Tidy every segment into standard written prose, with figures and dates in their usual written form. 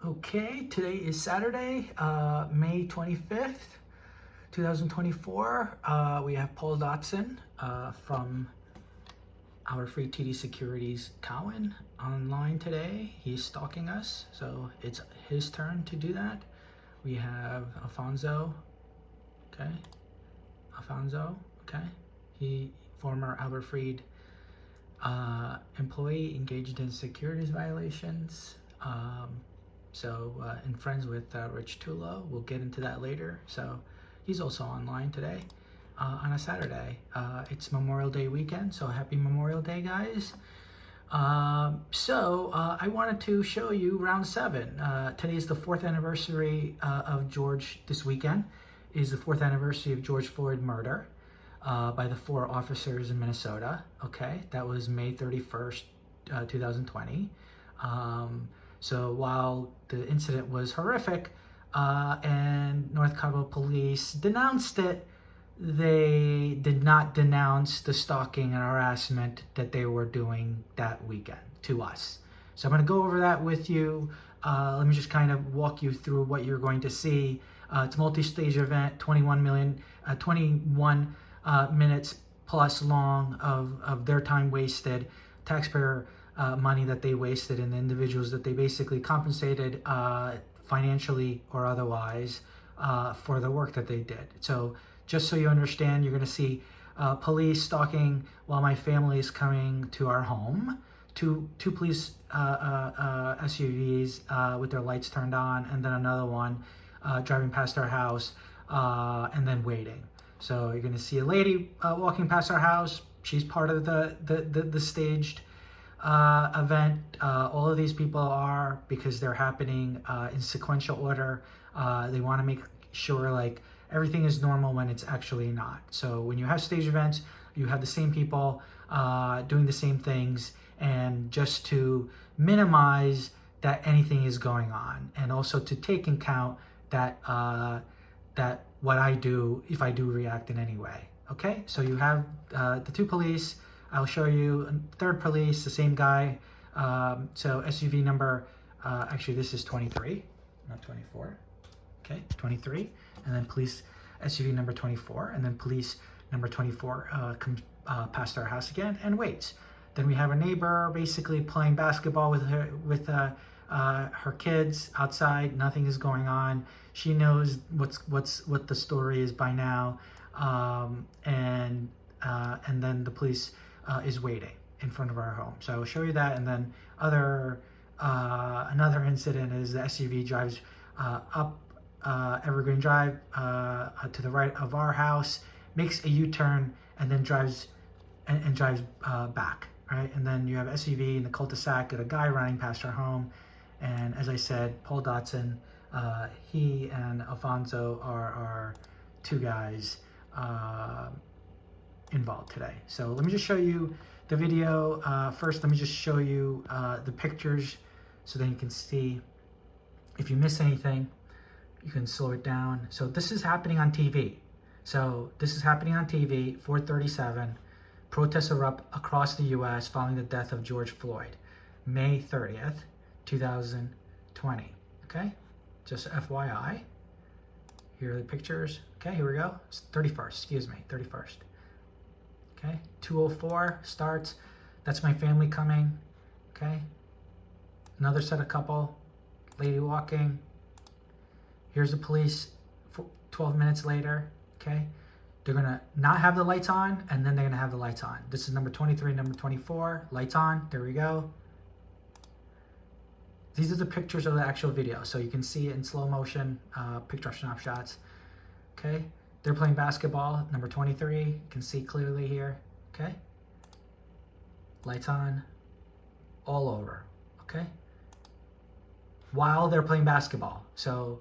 Okay, today is Saturday, May 25th, 2024. We have Paul Dotson from our free TD Securities Cowan online today. He's stalking us, so it's his turn to do that. We have Alfonso, okay, he former Albert Freed employee engaged in securities violations. And friends with Rich Tulo. We'll get into that later. So he's also online today on a Saturday. It's Memorial Day weekend, so happy Memorial Day, guys. I wanted to show you round 7. Today is the 4th anniversary of this weekend is the 4th anniversary of George Floyd murder by the 4 officers in Minnesota. Okay, that was May 31st, 2020. So while the incident was horrific and North Caldwell Police denounced it, they did not denounce the stalking and harassment that they were doing that weekend to us. So I'm going to go over that with you. Let me just kind of walk you through what you're going to see. It's a multi-stage event, 21 minutes plus long of their time wasted, taxpayer money that they wasted, and the individuals that they basically compensated financially or otherwise for the work that they did. So just so you understand, you're going to see police stalking while my family is coming to our home. Two police SUVs with their lights turned on, and then another one driving past our house and then waiting. So you're going to see a lady walking past our house. She's part of the staged event. All of these people are, because they're happening in sequential order. They want to make sure like everything is normal when it's actually not. So when you have stage events, you have the same people doing the same things, and just to minimize that anything is going on, and also to take in count that that what I do, if I do react in any way. Okay, so you have the 2 police. I'll show you a 3rd police, the same guy. So SUV number, actually this is 23, not 24. Okay, 23. And then police SUV number 24. And then police number 24 comes past our house again and waits. Then we have a neighbor basically playing basketball with her kids outside. Nothing is going on. She knows what the story is by now. And then the police is waiting in front of our home. So I'll show you that. And then another incident is the SUV drives up Evergreen Drive to the right of our house, makes a U-turn, and then drives back, right? And then you have SUV in the cul-de-sac and a guy running past our home. And as I said, Paul Dotson, he and Alfonso are 2 guys involved today. So let me just show you the video. First, let me just show you the pictures so then you can see. If you miss anything, you can slow it down. So this is happening on TV. 4:37. Protests erupt across the U.S. following the death of George Floyd, May 30th, 2020. Okay, just FYI. Here are the pictures. Okay, here we go. It's 31st. Okay, 2:04 starts. That's my family coming. Okay, another set of couple, lady walking. Here's the police 12 minutes later. Okay, they're gonna not have the lights on, and then they're gonna have the lights on. This is number 23, number 24, lights on. There we go. These are the pictures of the actual video, so you can see it in slow motion, picture snapshots. Okay, they're playing basketball, number 23, you can see clearly here. Okay, lights on, all over. Okay, while they're playing basketball. So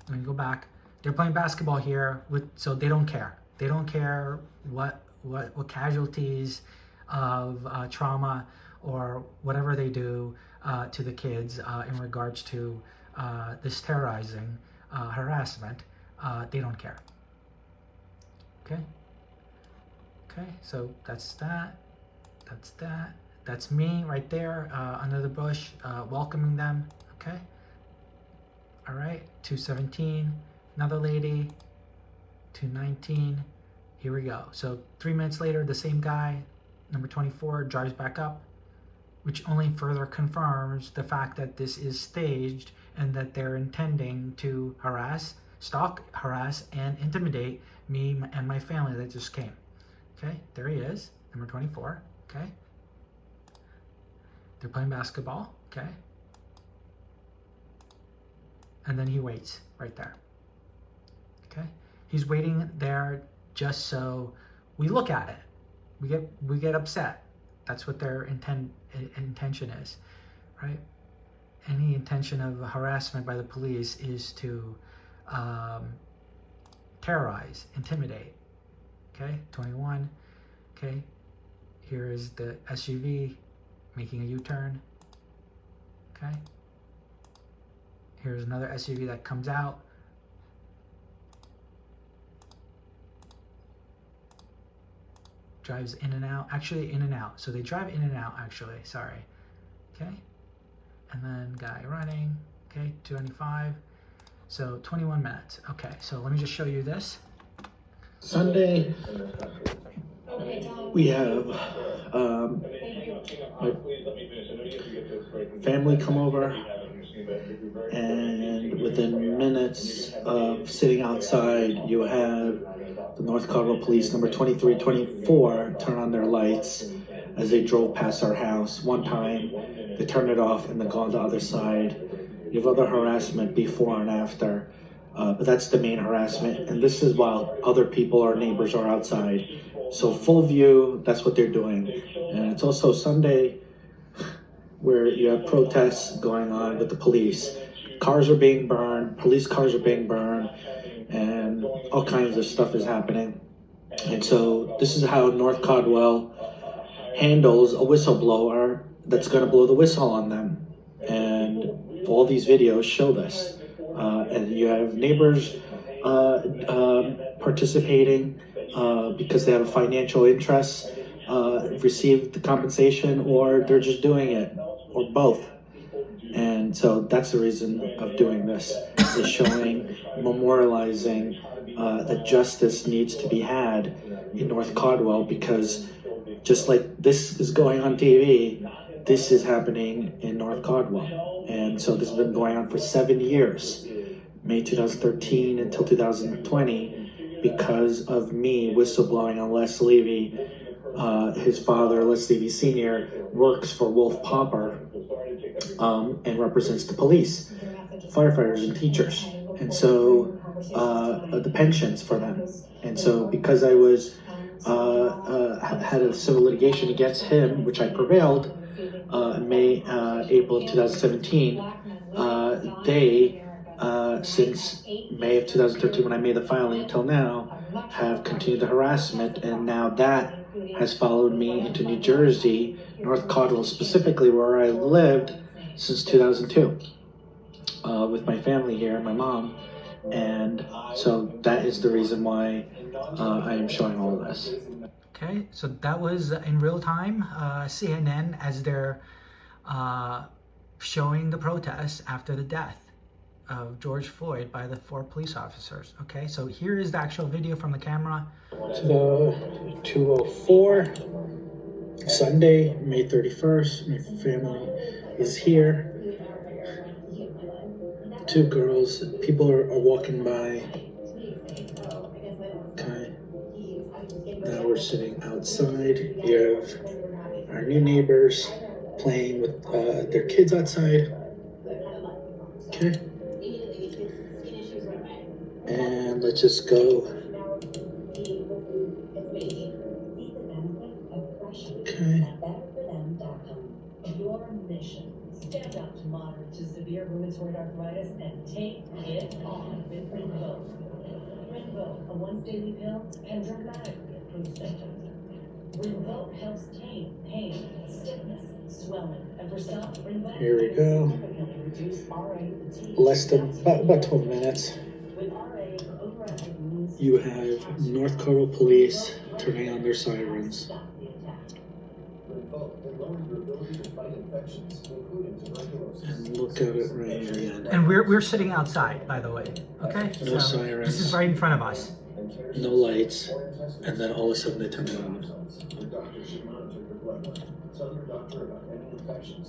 let me go back. They're playing basketball here so they don't care. They don't care what casualties of trauma or whatever they do to the kids in regards to this terrorizing harassment. They don't care. Okay. So that's that. That's me right there under the bush welcoming them. Okay. All right, 217, another lady, 219. Here we go. So 3 minutes later, the same guy, number 24, drives back up, which only further confirms the fact that this is staged and that they're intending to stalk, harass, and intimidate me and my family that just came. Okay, there he is, number 24. Okay, they're playing basketball. Okay, and then he waits right there. Okay, he's waiting there just so we look at it. We get upset. That's what their intention is, right? Any intention of harassment by the police is to terrorize, intimidate. Okay, 21. Okay, here is the SUV making a U-turn. Okay, here's another SUV that comes out. Drives in and out, actually in and out. So they drive in and out, actually, sorry. Okay, and then guy running, okay, 295. So 21 minutes. Okay, so let me just show you this. Sunday, we have my family come over, and within minutes of sitting outside, you have the North Caldwell Police, number 2324, turn on their lights as they drove past our house. One time, they turned it off and then go on the other side. You have other harassment before and after, but that's the main harassment. And this is while other people or neighbors are outside. So full view, that's what they're doing. And it's also Sunday where you have protests going on with the police. Cars are being burned, police cars are being burned, and all kinds of stuff is happening. And so this is how North Caldwell handles a whistleblower that's going to blow the whistle on them. And all these videos show this. And you have neighbors participating because they have a financial interest, receive the compensation, or they're just doing it, or both. And so that's the reason of doing this, is showing, memorializing that justice needs to be had in North Caldwell, because just like this is going on TV, this is happening in North Caldwell. And so this has been going on for 7 years, May 2013 until 2020, because of me whistleblowing on Les Levy. His father, Les Levy Sr., works for Wolf Popper and represents the police, firefighters, and teachers. And so the pensions for them. And so because I was had a civil litigation against him, which I prevailed in April of 2017, they, since May of 2013 when I made the filing until now, have continued the harassment, and now that has followed me into New Jersey, North Caldwell specifically, where I lived since 2002 with my family here, my mom. And so that is the reason why I am showing all of this. Okay, so that was in real time, CNN, as they're showing the protests after the death of George Floyd by the 4 police officers. Okay, so here is the actual video from the camera. To the 204, Sunday, May 31st, my family is here. 2 girls, people are walking by. Okay, now we're sitting outside. You have our new neighbors playing with their kids outside. Okay, and let's just go. Okay. Your mission. Stand up to moderate to severe rheumatoid arthritis and take it on with Rinvoq. Rinvoq, a once daily pill, can dramatically improve symptoms. Rinvoq helps tame pain, stiffness, swelling, and for some, Rinvoq here we go. reduce RA fatigue. Less than about 12 minutes. With RA, overactive means You have North Caldwell Police turning on their sirens. And look at it right here again. And we're sitting outside, by the way. Okay? No so sirens. This is right in front of us. No lights, and then all of a sudden they turn it on.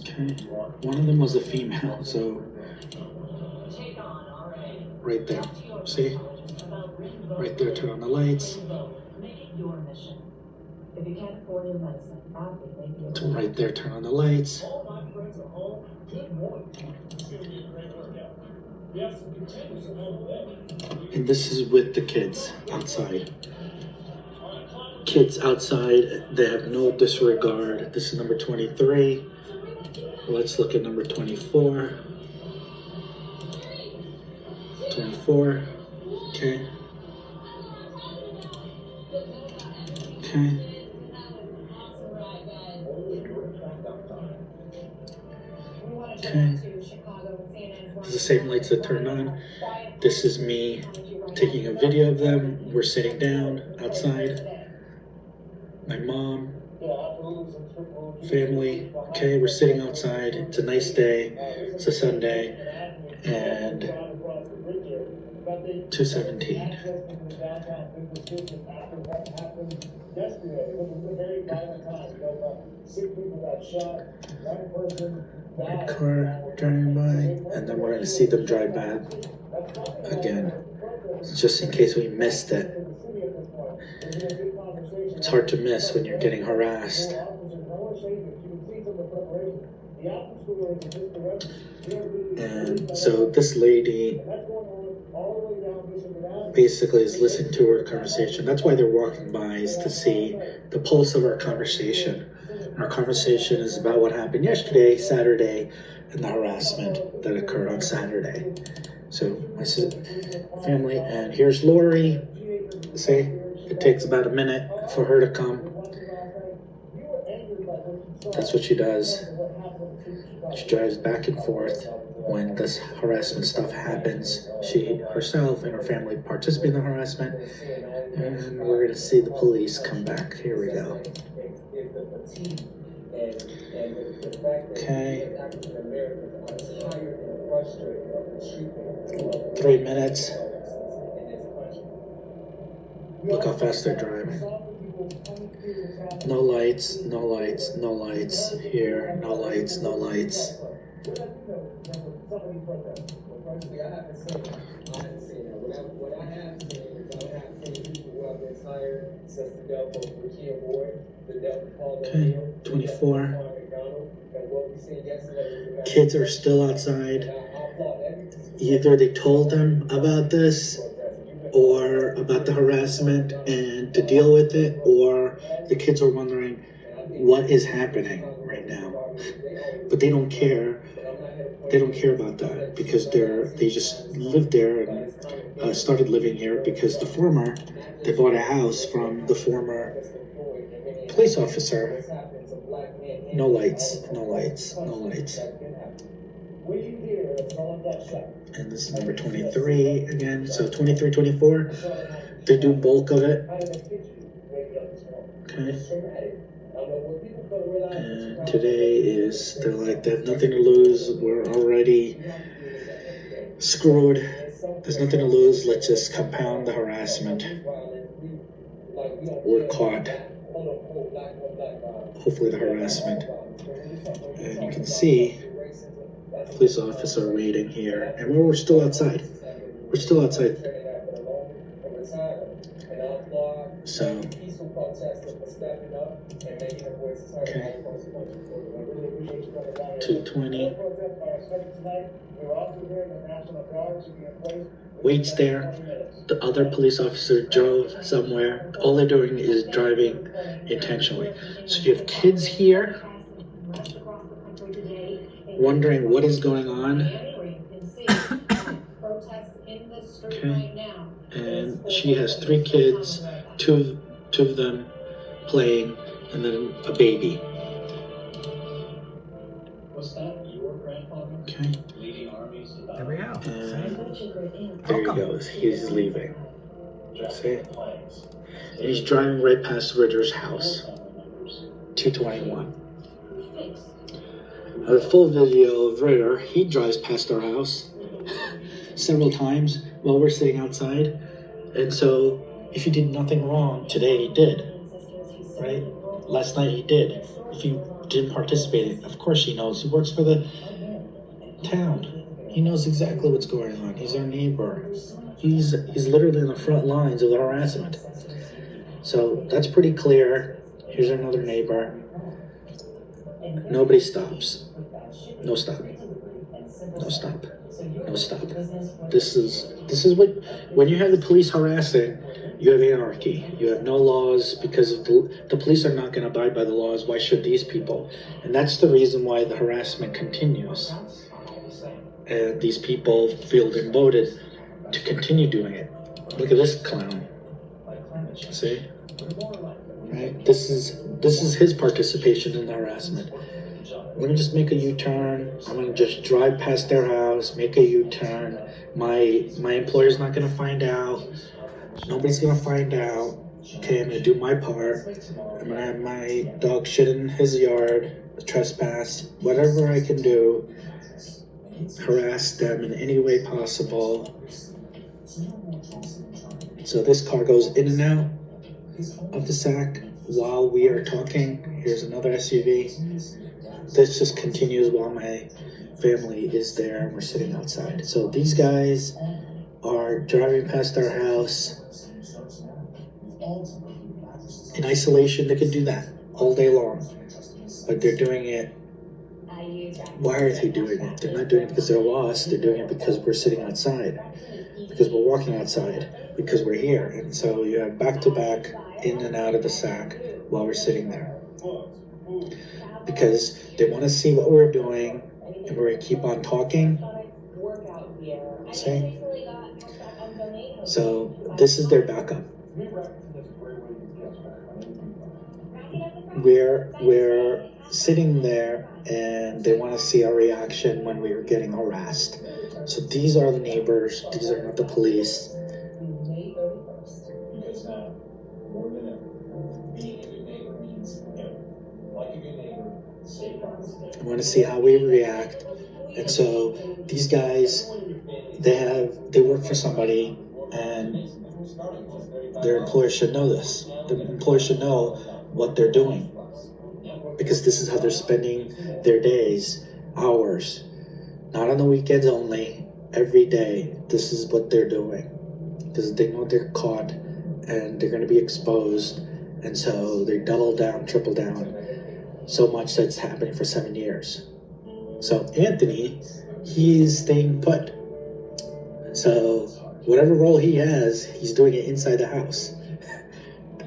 Okay, one of them was a female, so right there, see? Right there, turn on the lights. Right there, turn on the lights. And this is with the kids outside. Kids outside, they have no disregard. This is number 23. Let's look at number 24. 24. Okay. Okay. Okay. This is the same lights that turned on. This is me taking a video of them. We're sitting down outside. My mom, family. Okay, we're sitting outside. It's a nice day. It's a Sunday. And 2:17. Red car driving by, and then we're going to see them drive back again, just in case we missed it. It's hard to miss when you're getting harassed. And so this lady basically is listening to our conversation. That's why they're walking by, is to see the pulse of our conversation. Our conversation is about what happened yesterday, Saturday, and the harassment that occurred on Saturday. So I said, family, and here's Lori. See, it takes about a minute for her to come. That's what she does. She drives back and forth when this harassment stuff happens. She herself and her family participate in the harassment, and we're going to see the police come back. Here we go. Okay. 3 minutes. Look how fast they're driving. No lights, no lights, no lights. Here, no lights, no lights. Okay, 24. Kids are still outside. Either they told them about this or about the harassment and to deal with it, or the kids are wondering what is happening right now. But they don't care. They don't care about that because they just lived there and started living here because they bought a house from the former police officer. No lights, no lights, no lights. And this is number 23 again. So 23, 24, they do bulk of it. Okay. And today they're like, they have nothing to lose. We're already screwed. There's nothing to lose. Let's just compound the harassment. We're caught. Hopefully the harassment. And you can see police officer waiting here, and we're still outside. We're still outside. So, okay. 2:20. Waits there. The other police officer drove somewhere. All they're doing is driving intentionally. So you have kids here wondering what is going on. Okay. And she has 3 kids, two of them playing, and then a baby. Okay. There we go. And there he goes. He's leaving. See? And he's driving right past Ritter's house. 221. A full video of Ritter. He drives past our house several times while we're sitting outside. And so if he did nothing wrong today, he did. Right? Last night he did. If he didn't participate, of course he knows. He works for the town. He knows exactly what's going on. He's our neighbor. He's literally in the front lines of the harassment. So that's pretty clear. Here's another neighbor. Nobody stops. No stop. No stop. No stop. This is what, when you have the police harassing, you have anarchy. You have no laws, because if the police are not going to abide by the laws, why should these people? And that's the reason why the harassment continues. And these people feel demoted to continue doing it. Look at this clown. See? Right? This is his participation in the harassment. I'm gonna just make a U-turn. I'm gonna just drive past their house, make a U-turn. My employer's not gonna find out. Nobody's gonna find out. Okay, I'm gonna do my part. I'm gonna have my dog shit in his yard, trespass, whatever I can do. Harass them in any way possible. So this car goes in and out of the sack while we are talking. Here's another SUV. This just continues while my family is there and we're sitting outside. So these guys are driving past our house in isolation. They could do that all day long, but they're doing it. Why are they doing it? They're not doing it because they're lost. They're doing it because we're sitting outside, because we're walking outside, because we're here. And so you have back-to-back in and out of the sack while we're sitting there, because they want to see what we're doing and we're going to keep on talking. See? So this is their backup. We're sitting there and they want to see our reaction when we were getting harassed. So these are the neighbors. These are not the police. I want to see how we react. And so these guys, they work for somebody, and their employer should know this. The employer should know what they're doing, because this is how they're spending their days, hours, not on the weekends only, every day. This is what they're doing, because they know they're caught and they're going to be exposed, and so they double down, triple down. So much that's happening for 7 years. So Anthony, he's staying put. So whatever role he has, he's doing it inside the house.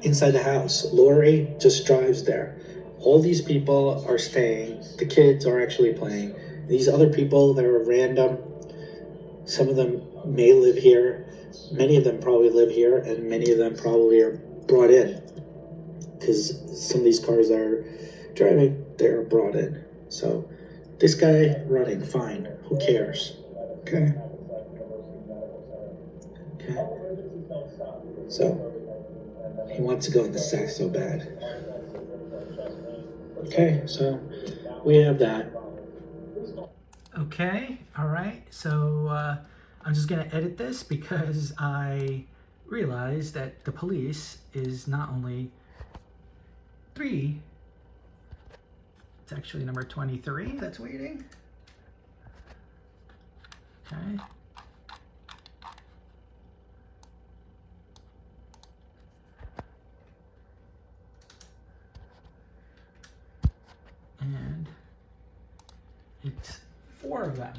Inside the house. Lori just drives there. All these people are staying. The kids are actually playing. These other people that are random, some of them may live here. Many of them probably live here, and many of them probably are brought in, because some of these cars are driving, they're brought in. So this guy running, fine, who cares? Okay. So he wants to go in the sack so bad. Okay, so we have that. Okay, all right. So I'm just gonna edit this because I realized that the police is not only 3. It's actually number 23 that's waiting. Okay. And it's 4 of them.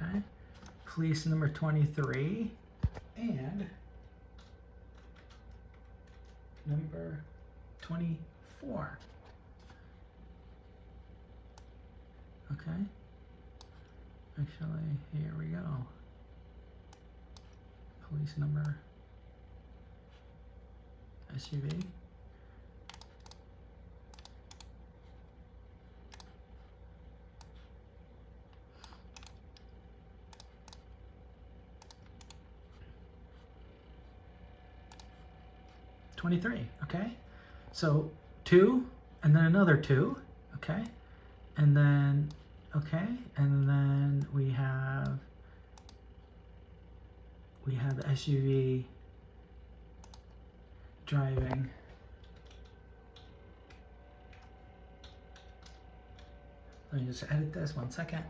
Okay. Police number 23 and number 24. Okay. Actually, here we go. Police number SUV. 23, okay? So 2, and then another 2, okay? And then, okay, and then we have the SUV driving. Let me just edit this 1 second.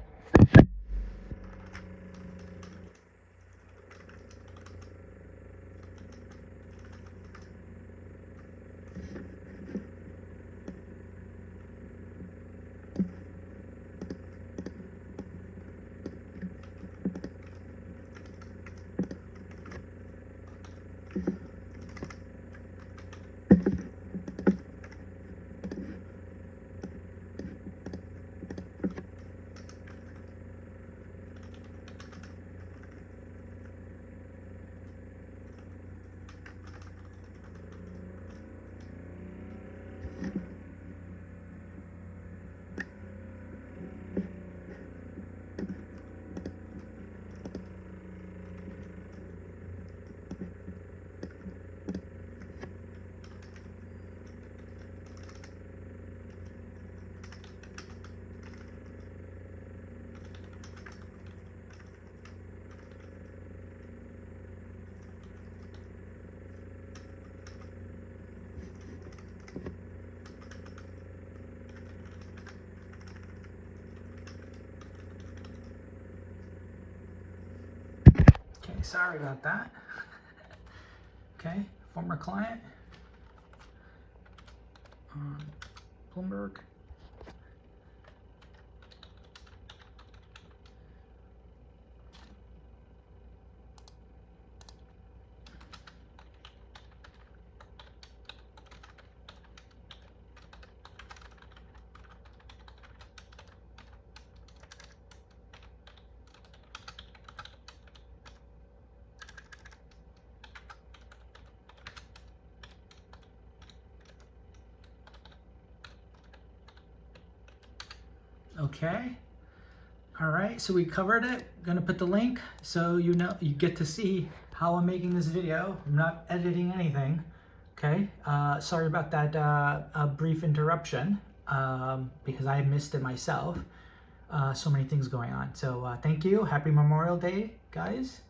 Okay, sorry about that. Okay, former client on Bloomberg. Okay. All right, so we covered it. I'm gonna put the link so you get to see how I'm making this video. I'm not editing anything. Okay. Sorry about that brief interruption because I missed it myself. So many things going on. So thank you. Happy Memorial Day, guys.